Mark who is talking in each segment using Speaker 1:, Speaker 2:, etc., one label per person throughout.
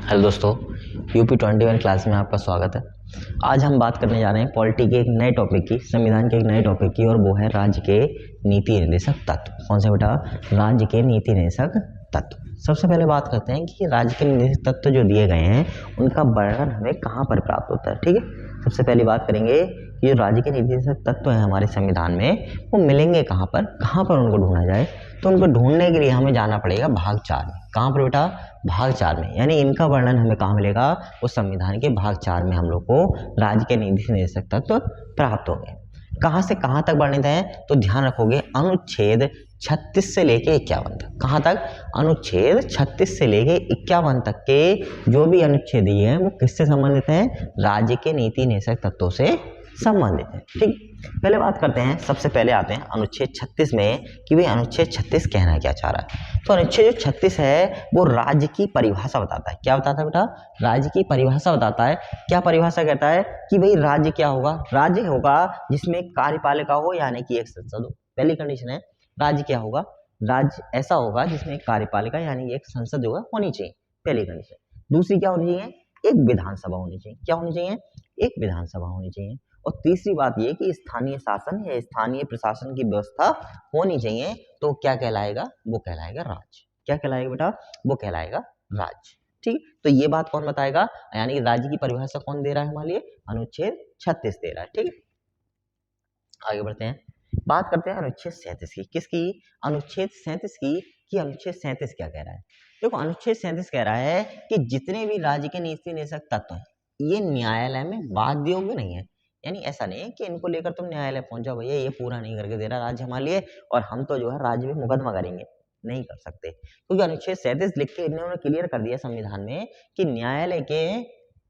Speaker 1: Hello दोस्तों, UP 21 class में आपका स्वागत है। आज हम बात करने जा रहे हैं पॉलिटी के एक नए टॉपिक की, संविधान के एक नए टॉपिक की, और वो है राज्य के नीति निर्देशक तत्व। कौन से बेटा? राज्य के नीति निर्देशक तत्व। सबसे पहले बात करते हैं कि राज्य के निर्देशक तत्व जो दिए गए हैं उनका वर्णन हमें कहाँ पर प्राप्त होता है। ठीक है, सबसे पहली बात करेंगे कि जो राज्य के निर्देशक तत्व हैं हमारे संविधान में, वो मिलेंगे कहाँ पर उनको ढूंढा जाए। तो उनको ढूंढने के लिए हमें जाना पड़ेगा भाग 4 में। कहाँ पर बेटा? भाग 4 में। यानी इनका वर्णन हमें कहाँ मिलेगा? उस संविधान के भाग 4 में हम लोग को राज्य के नीति निर्देशक तत्व प्राप्त होंगे। कहाँ से कहाँ तक वर्णित है? तो ध्यान रखोगे, अनुच्छेद 36 से लेके 51 तक। कहाँ तक? अनुच्छेद 36 से लेके 51 तक के जो भी अनुच्छेद दिए हैं वो किससे संबंधित हैं? राज्य के नीति निर्देशक तत्वों से संबंधित है। ठीक, पहले बात करते हैं, सबसे पहले आते हैं अनुच्छेद 36 में कि भाई अनुच्छेद 36 कहना क्या चाह रहा है। तो अनुच्छेद जो 36 है वो राज्य की परिभाषा बताता है। क्या बताता है बेटा? राज्य की परिभाषा बताता है। क्या परिभाषा कहता है कि भाई राज्य क्या होगा? राज्य होगा जिसमें कार्यपालिका हो, यानी कि एक संसद हो। पहली कंडीशन है, राज्य क्या होगा? राज्य ऐसा होगा जिसमें एक कार्यपालिका यानी एक संसद जो है होनी चाहिए, पहली कंडीशन। दूसरी क्या होनी चाहिए? एक विधानसभा होनी चाहिए। क्या होनी चाहिए? एक विधानसभा होनी चाहिए। और तीसरी बात ये कि स्थानीय शासन या स्थानीय प्रशासन की व्यवस्था होनी चाहिए। तो क्या कहलाएगा? वो कहलाएगा राज्य। क्या कहलाएगा बेटा? वो कहलाएगा राज्य। ठीक, तो ये बात कौन बताएगा? यानी कि राज्य की परिभाषा कौन दे रहा है हमारे लिए? अनुच्छेद 36 दे रहा है। ठीक, आगे बढ़ते हैं, बात करते हैं अनुच्छेद 37 की। किसकी? अनुच्छेद 37 की। कि अनुच्छेद 37 क्या कह रहा है? देखो, अनुच्छेद 37 कह रहा है कि जितने भी राज्य के नीति निर्देशक तत्व हैं ये न्यायालय में वाद योग्य नहीं है। यानी ऐसा नहीं है कि इनको लेकर तुम न्यायालय पहुंच जाओ, भैया ये पूरा नहीं करके दे रहा राज्य हमारे लिए और हम तो जो है राज्य में मुकदमा करेंगे। नहीं कर सकते, क्योंकि अनुच्छेद 37 लिख के इन्होंने क्लियर कर दिया संविधान में कि न्यायालय के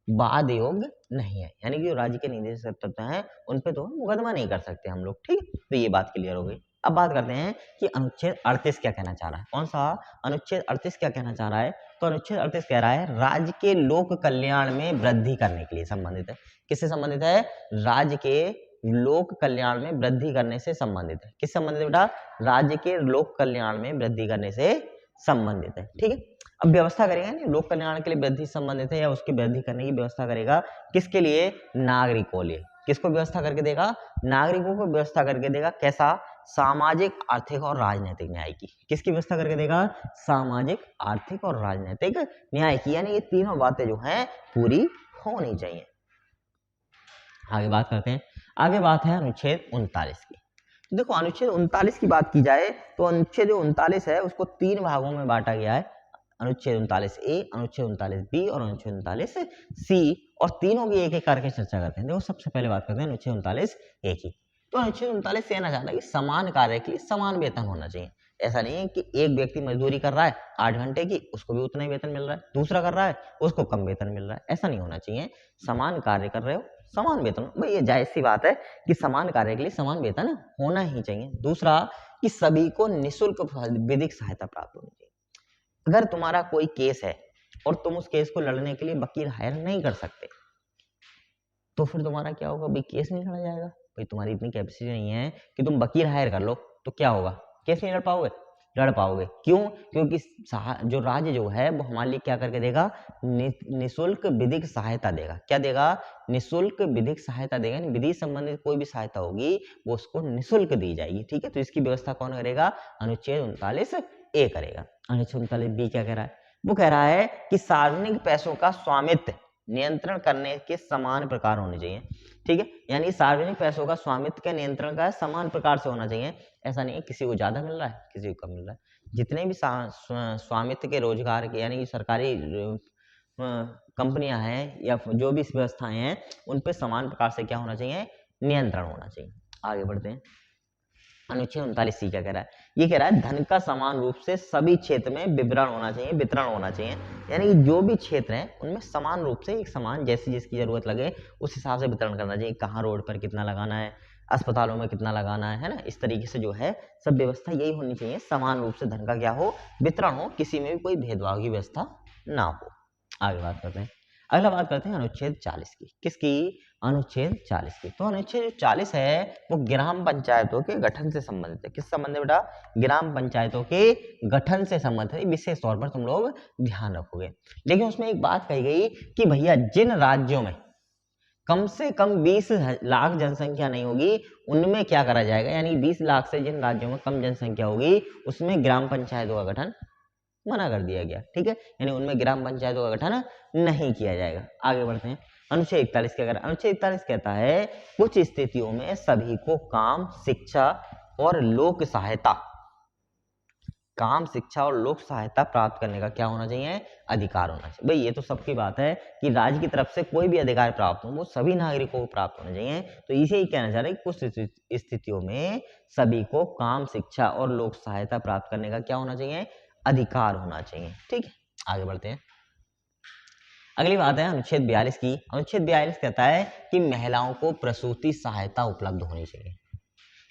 Speaker 1: वाद योग्य नहीं है। यानी कि जो राज्य के निर्देशक तत्व हैं उन पे तो मुकदमा नहीं कर सकते हम लोग। ठीक, तो ये बात क्लियर हो गई। अब बात करते हैं कि अनुच्छेद 38 क्या कहना चाह रहा है। कौन सा? अनुच्छेद 38 क्या कहना चाह रहा है? तो अनुच्छेद 38 कह रहा है राज्य के लोक कल्याण में वृद्धि करने के लिए संबंधित है। किससे संबंधित है? राज्य के लोक कल्याण में वृद्धि करने से संबंधित है। किस संबंधित है बेटा? राज्य के लोक कल्याण में वृद्धि करने से संबंधित है। ठीक है, अब व्यवस्था करेगा नहीं, लोक कल्याण के लिए वृद्धि संबंधित है या उसकी वृद्धि करने की व्यवस्था करेगा। किसके लिए? नागरिकों लिए। किसको व्यवस्था करके देगा? नागरिकों को व्यवस्था करके देगा। कैसा? सामाजिक, आर्थिक और राजनीतिक न्याय की। किसकी व्यवस्था करके देगा? सामाजिक, आर्थिक और राजनीतिक न्याय की। यानी ये तीनों बातें जो हैं पूरी होनी चाहिए। आगे बात करते हैं, आगे बात है अनुच्छेद 39 की। तो देखो, अनुच्छेद 39 की बात की जाए तो अनुच्छेद 39 है उसको 3 भागों में बांटा गया है। अनुच्छेद 39 ए, अनुच्छेद 39 बी और अनुच्छेद 39 सी, और तीनों की एक एक करके चर्चा करते हैं। देखो, सबसे पहले बात करते हैं अनुच्छेद 39 ए की। तो अनुच्छेद 39 कहना चाहता है कि समान कार्य के लिए समान वेतन होना चाहिए। ऐसा नहीं है कि एक व्यक्ति मजदूरी कर रहा है 8 घंटे की, उसको भी उतना ही वेतन मिल रहा है, दूसरा कर रहा है उसको कम वेतन मिल रहा है। ऐसा नहीं होना चाहिए। समान कार्य कर रहे हो, समान वेतन। भाई ये जायज सी बात है कि समान कार्य के लिए समान वेतन होना ही चाहिए। दूसरा कि सभी को निःशुल्क विधिक सहायता प्राप्त होनी चाहिए। अगर तुम्हारा कोई केस है और तुम उस केस को लड़ने के लिए वकील हायर नहीं कर सकते, तो फिर तुम्हारा क्या होगा? भाई केस नहीं लड़ा जाएगा। भाई तुम्हारी इतनी कैपेसिटी नहीं है कि तुम वकील हायर कर लो, तो क्या होगा? केस नहीं लड़ पाओगे? लड़ पाओगे। क्यों? क्योंकि जो राज्य जो है वो हमारे लिए क्या करके देगा? निःशुल्क विधिक सहायता देगा। क्या देगा? निःशुल्क विधिक सहायता देगा। विधि संबंधित कोई भी सहायता होगी वो उसको निःशुल्क दी जाएगी। ठीक है, तो इसकी व्यवस्था कौन करेगा? अनुच्छेद 39 ए करेगा। अनुच्छेद 39 बी क्या कह रहा है? वो कह रहा है कि सार्वजनिक पैसों का स्वामित्व नियंत्रण करने के समान प्रकार होने चाहिए। ठीक है, यानी सार्वजनिक पैसों का स्वामित्व के नियंत्रण का समान प्रकार से होना चाहिए। ऐसा नहीं है किसी को ज्यादा मिल रहा है किसी को कम मिल रहा है। जितने भी स्वामित्व के रोजगार के यानी कि सरकारी कंपनियां हैं या जो भी व्यवस्थाएं हैं उन पे समान प्रकार से क्या होना चाहिए? नियंत्रण होना चाहिए। आगे बढ़ते हैं, अनुच्छेद 39 क्या कह रहा है? ये कह रहा है धन का समान रूप से सभी क्षेत्र में वितरण होना चाहिए, वितरण होना चाहिए। यानी कि जो भी क्षेत्र है उनमें समान रूप से एक समान जैसी जिसकी जरूरत लगे उस हिसाब से वितरण करना चाहिए। कहाँ रोड पर कितना लगाना है, अस्पतालों में कितना लगाना है ना, इस तरीके से जो है सब व्यवस्था यही होनी चाहिए। समान रूप से धन का क्या हो? वितरण हो, किसी में भी कोई भेदभाव की व्यवस्था ना हो। आगे बात करते हैं, अगला बात करते हैं अनुच्छेद 40 की। किसकी? अनुच्छेद 40 की। तो अनुच्छेद 40 है वो ग्राम पंचायतों के गठन से संबंधित है। किस संबंध में बेटा? ग्राम पंचायतों के गठन से संबंधित है, विशेष तौर पर तुम लोग ध्यान रखोगे। लेकिन उसमें एक बात कही गई कि भैया जिन राज्यों में कम से कम 20 लाख जनसंख्या नहीं होगी उनमें क्या करा जाएगा, यानी 20 लाख से जिन राज्यों में कम जनसंख्या होगी उसमें ग्राम पंचायतों का गठन मना कर दिया गया। ठीक है, यानी उनमें ग्राम पंचायतों का गठन नहीं किया जाएगा। आगे बढ़ते हैं। अनुच्छेद 41 क्या कह रहा है? अनुच्छेद 41 कहता है कुछ स्थितियों में सभी को काम, शिक्षा और लोक सहायता प्राप्त करने का क्या होना चाहिए? अधिकार होना चाहिए। भाई ये तो सबकी बात है कि राज्य की तरफ से कोई भी अधिकार प्राप्त हो वो सभी नागरिकों को प्राप्त होना चाहिए। तो इसे ही कहना चाह रहे हैं कुछ स्थितियों में सभी को काम, शिक्षा और लोक सहायता प्राप्त करने का क्या होना चाहिए? अधिकार होना चाहिए। ठीक है, आगे बढ़ते हैं। अगली बात है अनुच्छेद 42 की। अनुच्छेद 42 कहता है कि महिलाओं को प्रसूति सहायता उपलब्ध होनी चाहिए।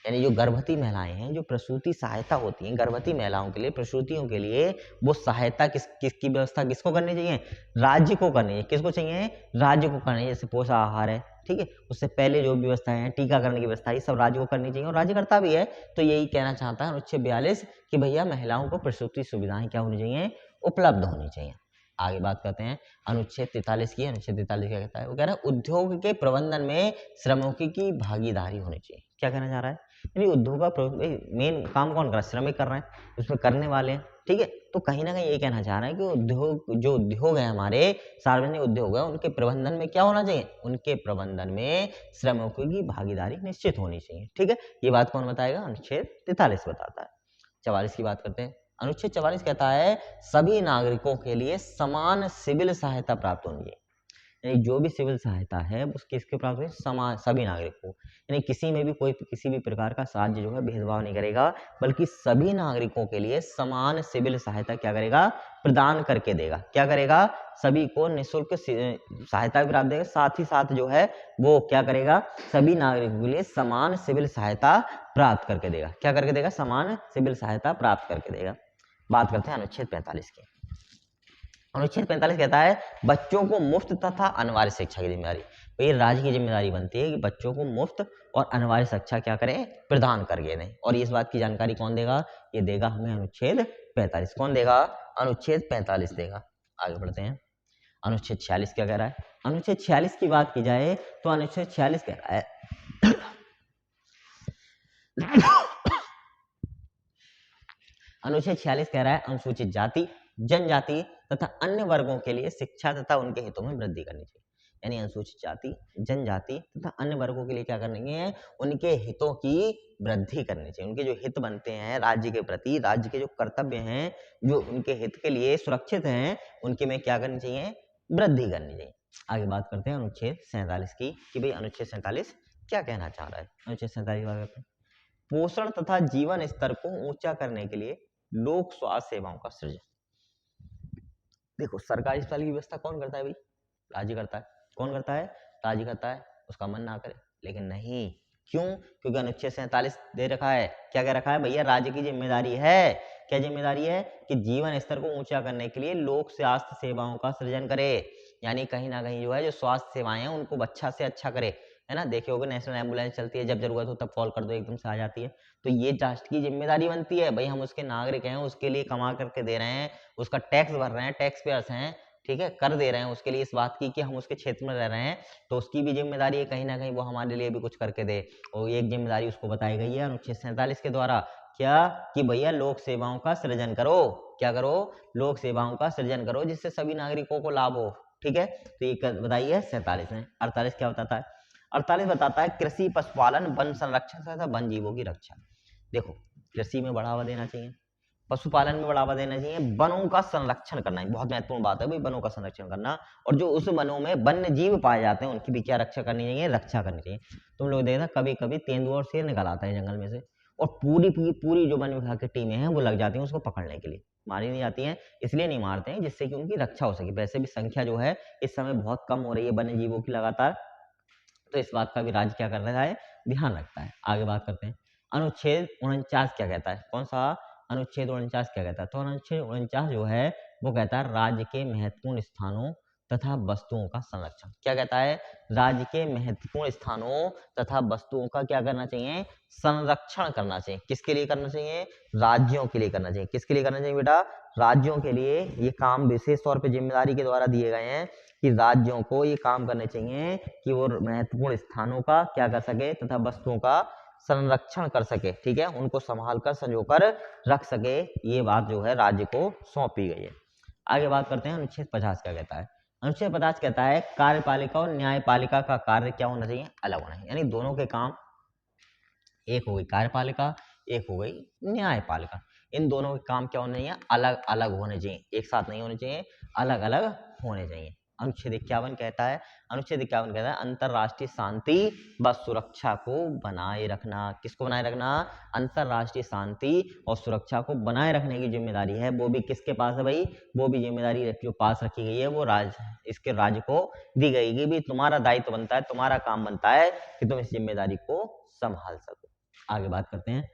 Speaker 1: यानी जो गर्भवती महिलाएं हैं, जो प्रसूति सहायता होती हैं गर्भवती महिलाओं के लिए, प्रसूतियों के लिए, वो सहायता किसकी व्यवस्था किसको करनी चाहिए? राज्य को करनी है। किसको चाहिए? राज्य को करनी है। जैसे पोषाहार है, ठीक है, उससे पहले जो व्यवस्थाएं हैं, टीकाकरण की व्यवस्था, ये सब राज्य को करनी चाहिए और राज्य करता भी है। तो यही कहना चाहता है अनुच्छेद 42 कि भैया महिलाओं को प्रसूति सुविधाएं क्या होनी चाहिए? उपलब्ध होनी चाहिए। आगे बात करते हैं अनुच्छेद 43 की। अनुच्छेद 43 क्या कहता है? वो कह रहा है उद्योग के प्रबंधन में श्रमिकों की भागीदारी होनी चाहिए। क्या कहना चाह रहा है? यानी उद्योग का मेन काम कौन कर रहा है? श्रमिक कर रहे हैं, उसमें करने वाले हैं। ठीक है, तो कहीं ना कहीं ये कहना चाह रहा है कि उद्योग है हमारे, सार्वजनिक उद्योग है, उनके प्रबंधन में क्या होना चाहिए? उनके प्रबंधन में श्रमिकों की भागीदारी निश्चित होनी चाहिए। ठीक है, ये बात कौन बताएगा? अनुच्छेद 43 बताता है। 44 की बात करते हैं। अनुच्छेद 44 कहता है सभी नागरिकों के लिए समान सिविल सहायता प्राप्त होनी चाहिए। यानी जो भी सिविल सहायता है वो किसके प्राप्त है? समान, सभी नागरिकों को। यानी किसी में भी कोई किसी भी प्रकार का राज्य जो है भेदभाव नहीं करेगा, बल्कि सभी नागरिकों के लिए समान सिविल सहायता क्या करेगा? प्रदान करके देगा। क्या करेगा? सभी को निःशुल्क सहायता भी प्राप्त देगा, साथ ही साथ जो है वो क्या करेगा? सभी नागरिकों के लिए समान सिविल सहायता प्राप्त करके देगा। क्या करके देगा? समान सिविल सहायता प्राप्त करके देगा। बात करते हैं अनुच्छेद 45 की। अनुच्छेद 45 कहता है बच्चों को मुफ्त तथा अनिवार्य शिक्षा की जिम्मेदारी। तो ये राज्य की जिम्मेदारी बनती है कि बच्चों को मुफ्त और अनिवार्य शिक्षा क्या करें? प्रदान करके दें। और इस बात की जानकारी कौन देगा? ये देगा हमें अनुच्छेद 45। कौन देगा? अनुच्छेद 45 देगा। आगे बढ़ते हैं। अनुच्छेद 46 क्या कह रहा है? अनुच्छेद 46 की बात की जाए तो अनुच्छेद 46 कह रहा है अनुच्छेद 46 कह रहा है अनुसूचित जाति, जनजाति तथा अन्य वर्गों के लिए शिक्षा तथा उनके हितों में वृद्धि करनी चाहिए। यानी अनुसूचित जाति, जनजाति तथा अन्य वर्गों के लिए क्या करनी है? उनके हितों की वृद्धि करनी चाहिए। उनके जो हित बनते हैं राज्य के प्रति, राज्य के जो कर्तव्य हैं, जो उनके हित के लिए सुरक्षित हैं, उनके में क्या करनी चाहिए? वृद्धि करनी चाहिए। आगे बात करते हैं अनुच्छेद 47 की कि भाई अनुच्छेद 47 क्या कहना चाह रहा है? अनुच्छेद 47 की बात करते हैं। पोषण तथा जीवन स्तर को ऊंचा करने के लिए लोक स्वास्थ्य सेवाओं का सृजन। देखो, सरकारी अस्पताल की व्यवस्था कौन करता है भाई? राज्य करता है। कौन करता है? राज्य करता है। उसका मन ना करे, लेकिन नहीं, क्यों? क्योंकि अनुच्छेद 47 दे रखा है। क्या कह रखा है भैया? राज्य की जिम्मेदारी है। क्या जिम्मेदारी है? कि जीवन स्तर को ऊंचा करने के लिए लोक स्वास्थ्य सेवाओं का सृजन करे। यानी कहीं ना कहीं जो है जो स्वास्थ्य सेवाएं हैं उनको अच्छा से अच्छा करे, है ना। देखे होगे नेशनल एम्बुलेंस चलती है, जब जरूरत हो तब कॉल कर दो, एकदम से आ जाती है। तो ये राष्ट्र की जिम्मेदारी बनती है भाई, हम उसके नागरिक हैं, उसके लिए कमा करके दे रहे हैं, उसका टैक्स भर रहे हैं, टैक्स पेयर्स हैं, ठीक है, कर दे रहे हैं उसके लिए, इस बात की कि हम उसके क्षेत्र में रह रहे हैं, तो उसकी भी जिम्मेदारी है कहीं ना कहीं वो हमारे लिए भी कुछ करके दे। और एक जिम्मेदारी उसको बताई गई है अनुच्छेद 47 के द्वारा, क्या? कि भैया लोक सेवाओं का सृजन करो। क्या करो? लोक सेवाओं का सृजन करो जिससे सभी नागरिकों को लाभ हो। ठीक है, तो ये बताइए 47 में। 48 क्या बताता है? 48 बताता है कृषि, पशुपालन, वन संरक्षण तथा वन जीवों की रक्षा। देखो, कृषि में बढ़ावा देना चाहिए, पशुपालन में बढ़ावा देना चाहिए, वनों का संरक्षण करना है, बहुत महत्वपूर्ण बात है भाई, वनों का संरक्षण करना। और जो उस वनों में वन्य जीव पाए जाते हैं उनकी भी क्या रक्षा करनी चाहिए? रक्षा करनी चाहिए। तुम लोग देखना कभी कभी तेंदुआ और शेर निकल आता है जंगल में से, और पूरी जो वन विभाग की टीमें हैं वो लग जाती हैं उसको पकड़ने के लिए। मारी नहीं जाती हैं, इसलिए नहीं मारते हैं जिससे कि उनकी रक्षा हो सके। वैसे भी संख्या जो है इस समय बहुत कम हो रही है वन्य जीवों की लगातार, तो इस बात का भी राज्य क्या कर रहा है? ध्यान रखता है। आगे बात करते हैं अनुच्छेद 49 क्या कहता है? कौन सा? अनुच्छेद 49 क्या कहता है? तो अनुच्छेद 49 जो है वो कहता है राज्य के महत्वपूर्ण स्थानों तथा वस्तुओं का संरक्षण। क्या कहता है? राज्य के महत्वपूर्ण स्थानों तथा वस्तुओं का क्या करना चाहिए? संरक्षण करना चाहिए। किसके लिए करना चाहिए? राज्यों के लिए करना चाहिए। किसके लिए करना चाहिए बेटा? राज्यों के लिए। ये काम विशेष तौर पे जिम्मेदारी के द्वारा दिए गए हैं कि राज्यों को ये काम करने चाहिए कि वो महत्वपूर्ण स्थानों का क्या कर सके तथा वस्तुओं का संरक्षण कर सके। ठीक है, उनको संभाल कर संजो कर रख सके। ये बात जो है राज्य को सौंपी गई है। आगे बात करते हैं अनुच्छेद 50 क्या कहता है। अनुच्छेद 50 कहता है कार्यपालिका और न्यायपालिका का कार्य क्या होना चाहिए? अलग होना चाहिए। यानी दोनों के काम, एक हो गई कार्यपालिका, एक हो गई न्यायपालिका, इन दोनों के काम क्या होने चाहिए? अलग अलग होने चाहिए, एक साथ नहीं होने चाहिए, अलग अलग होने चाहिए। अनुच्छेद 51 कहता है, अनुच्छेद 51 कहता है अंतरराष्ट्रीय शांति व सुरक्षा को बनाए रखना। किसको बनाए रखना? अंतरराष्ट्रीय शांति और सुरक्षा को बनाए रखने की जिम्मेदारी है, वो भी किसके पास है भाई? वो भी जिम्मेदारी जो पास रखी गई है वो इसके राज्य को दी गई कि भी तुम्हारा दायित्व बनता है, तुम्हारा काम बनता है कि तुम इस जिम्मेदारी को संभाल सको। आगे बात करते हैं।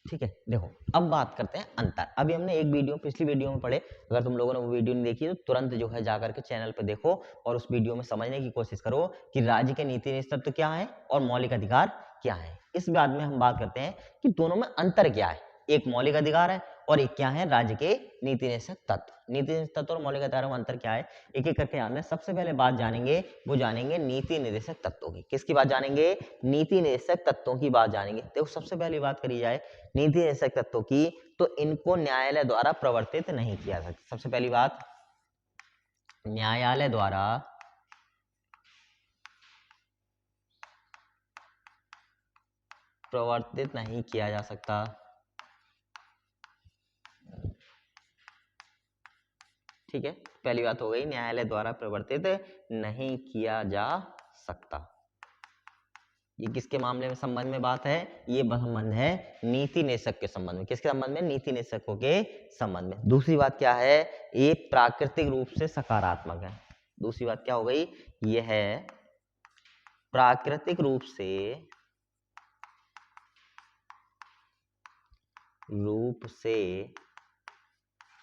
Speaker 1: ठीक है, देखो अब बात करते हैं अंतर। अभी हमने एक वीडियो पिछली वीडियो में पढ़े, अगर तुम लोगों ने वो वीडियो नहीं देखी तो तुरंत जो है जाकर के चैनल पर देखो और उस वीडियो में समझने की कोशिश करो कि राज्य के नीति निस्तत्व क्या है और मौलिक अधिकार क्या है। इस बात में हम बात करते हैं कि दोनों में अंतर क्या है। एक मौलिक अधिकार है और एक क्या है? राज्य के नीति निषेध तत्व। नीति निषेध तत्व और मौलिक अधिकारों में अंतर क्या है, एक एक करके जानते हैं। सबसे पहले बात जानेंगे, वो जानेंगे नीति निर्देशक तत्वों की। किसकी बात जानेंगे? नीति निर्देशक तत्वों की बात जानेंगे। देखो सबसे पहली बात करी जाए नीति निर्देशक तत्वों की, तो इनको न्यायालय द्वारा प्रवर्तित नहीं किया जा सकता। सबसे पहली बात, न्यायालय द्वारा प्रवर्तित नहीं किया जा सकता। ठीक है, पहली बात हो गई, न्यायालय द्वारा प्रवर्तित नहीं किया जा सकता। ये किसके मामले में संबंध में बात है? ये संबंध है नीति निषेधक के संबंध में। किसके संबंध में? नीति निषेधकों के संबंध में। दूसरी बात क्या है? ये प्राकृतिक रूप से सकारात्मक है। दूसरी बात क्या हो गई? ये है प्राकृतिक रूप से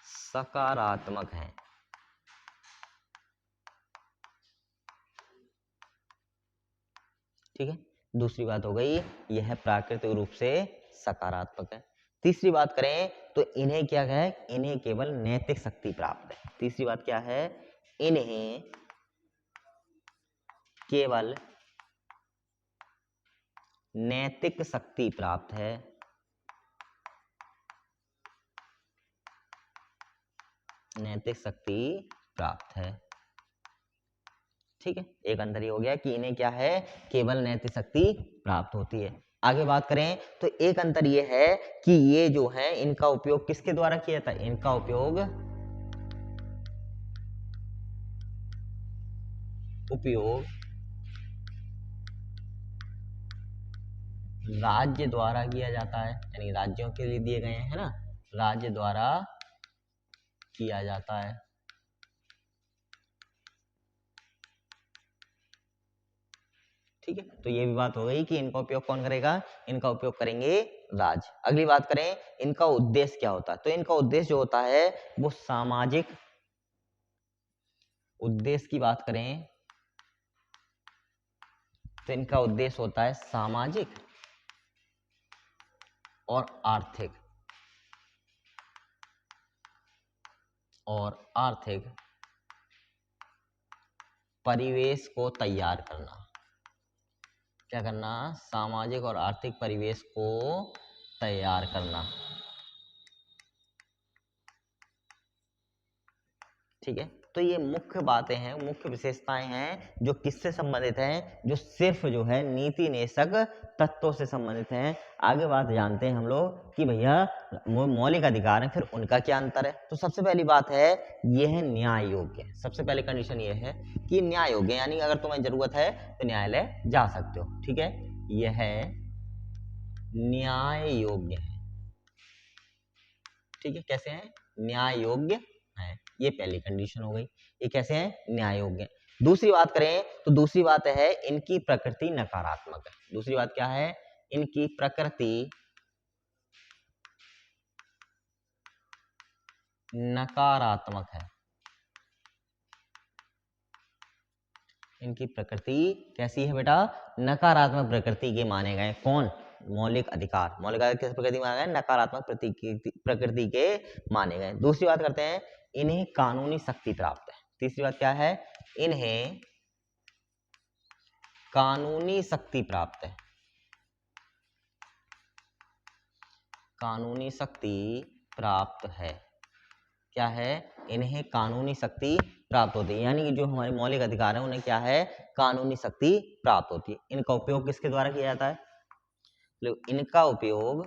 Speaker 1: सकारात्मक है। ठीक है, दूसरी बात हो गई यह प्राकृतिक रूप से सकारात्मक है। तीसरी बात करें तो इन्हें क्या है? इन्हें केवल नैतिक शक्ति प्राप्त है। तीसरी बात क्या है? इन्हें केवल नैतिक शक्ति प्राप्त है। नैतिक शक्ति प्राप्त है। ठीक है, एक अंतर ये हो गया कि इन्हें क्या है? केवल नैतिक शक्ति प्राप्त होती है। आगे बात करें तो एक अंतर ये है कि ये जो है इनका उपयोग किसके द्वारा किया जाता है? इनका उपयोग राज्य द्वारा किया जाता है, यानी राज्यों के लिए दिए गए हैं ना, राज्य द्वारा किया जाता है। ठीक है, तो ये भी बात हो गई कि इनका उपयोग कौन करेगा? इनका उपयोग करेंगे राज्य। अगली बात करें इनका उद्देश्य क्या होता है, तो इनका उद्देश्य जो होता है वो सामाजिक उद्देश्य की बात करें तो इनका उद्देश्य होता है सामाजिक और आर्थिक परिवेश को तैयार करना। क्या करना? सामाजिक और आर्थिक परिवेश को तैयार करना। ठीक है, तो ये मुख्य बातें हैं, मुख्य विशेषताएं हैं जो किससे संबंधित हैं? जो सिर्फ जो है नीति निषेधक तत्वों से संबंधित हैं। आगे बात जानते हैं हम लोग कि भैया मौलिक अधिकार हैं, फिर उनका क्या अंतर है। तो सबसे पहली बात है यह है न्याय योग्य है। सबसे पहले कंडीशन ये है कि न्याय योग्य, यानी अगर तुम्हें जरूरत है तो न्यायालय जा सकते हो। ठीक है, यह न्याय योग्य है। ठीक है, कैसे है? न्याय योग्य है। ये पहली कंडीशन हो गई। ये कैसे है? न्याय योग्य। दूसरी बात करें तो दूसरी बात है इनकी प्रकृति नकारात्मक है। दूसरी बात क्या है? इनकी प्रकृति नकारात्मक है। इनकी प्रकृति कैसी है बेटा? नकारात्मक प्रकृति के माने गए। कौन? मौलिक अधिकार। मौलिक अधिकार किस प्रकृति माने गए? नकारात्मक प्रकृति के माने गए। दूसरी बात करते हैं, इन्हें कानूनी शक्ति प्राप्त है। तीसरी बात क्या है? इन्हें कानूनी शक्ति प्राप्त है। कानूनी शक्ति प्राप्त है। क्या है? इन्हें कानूनी शक्ति प्राप्त होती है, यानी कि जो हमारे मौलिक अधिकार है उन्हें क्या है? कानूनी शक्ति प्राप्त होती है। इनका उपयोग किसके द्वारा किया जाता है? इनका उपयोग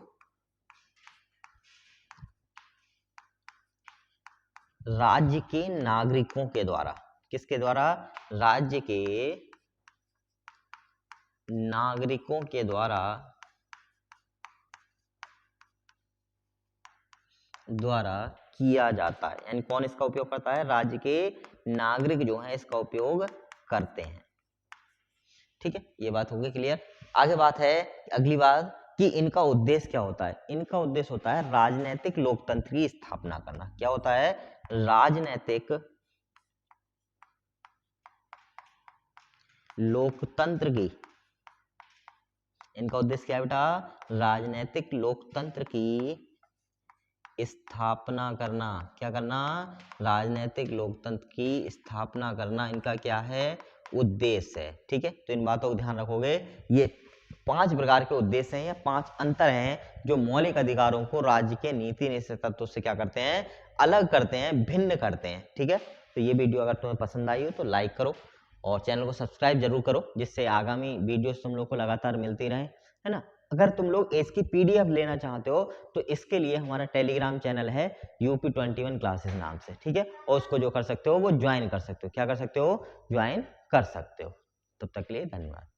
Speaker 1: राज्य के नागरिकों के द्वारा। किसके द्वारा? राज्य के नागरिकों के द्वारा किया जाता है। यानी कौन इसका उपयोग करता है? राज्य के नागरिक जो है इसका उपयोग करते हैं। ठीक है, ये बात हो गई क्लियर। आगे बात है, अगली बात कि इनका उद्देश्य क्या होता है? इनका उद्देश्य होता है राजनीतिक लोकतंत्र की स्थापना करना। क्या होता है? राजनीतिक लोकतंत्र की। इनका उद्देश्य क्या है बेटा? राजनीतिक लोकतंत्र की स्थापना करना। क्या करना? राजनीतिक लोकतंत्र की स्थापना करना इनका क्या है? उद्देश्य है। ठीक है, तो इन बातों को ध्यान रखोगे। ये 5 प्रकार के उद्देश्य हैं या 5 अंतर हैं जो मौलिक अधिकारों को राज्य के नीति निश्चित तत्वों से क्या करते हैं? अलग करते हैं, भिन्न करते हैं। ठीक है, तो ये वीडियो अगर तुम्हें पसंद आई हो तो लाइक करो और चैनल को सब्सक्राइब जरूर करो, जिससे आगामी वीडियोस तुम लोग को लगातार मिलती रहे, है ना। अगर तुम लोग इसकी पीडीएफ लेना चाहते हो तो इसके लिए हमारा टेलीग्राम चैनल है UP21 क्लासेस नाम से। ठीक है, और उसको जो कर सकते हो वो ज्वाइन कर सकते हो। क्या कर सकते हो? ज्वाइन कर सकते हो। तब तक के लिए धन्यवाद।